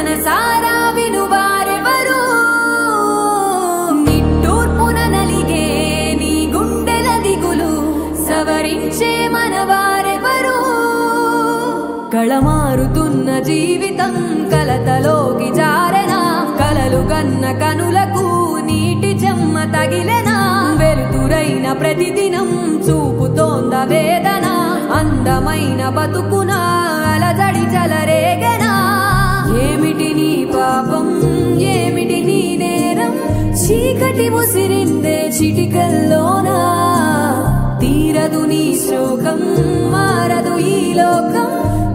మనసారా వినువారెవరు నిట్టూర్పున నలిగే నీ గుండెల దిగులు సవరించే మనవారెవరు కళమారుతున్న జీవితం కలతలోకి జారెనా కలలు గన్న కనులకు నీటి చెమ్మ తగిలెనా వెలుతురైన ప్రతిదినం చూపుతోంద వేదన అందమైన బతుకున అలజడి చలరేగెనా ఏమిటి నీ పాపం ఏమిటి నీ నేరం చీకటి ముసిరిందే చిటికల్లోనా తీరదు నీ శోకం మారదు ఈ లోకం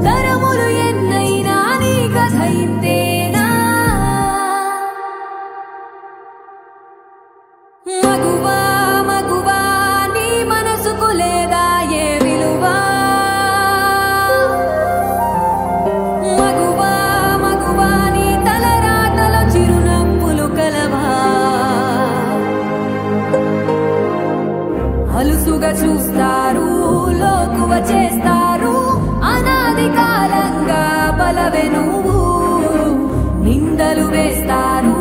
తరములు ఎన్నైనా నీ కథ ఇంతేనా మగువా మగువా నీ మనసుకు లేదా ఏ విలువా మగువా మగువా నీ తలరాతలో చిరునవ్వులు కలవా అలుసుగా చూస్తారు లోకువ చేస్తారు అనాది కాలంగా బలవే నువ్వు నిందలు వేస్తారు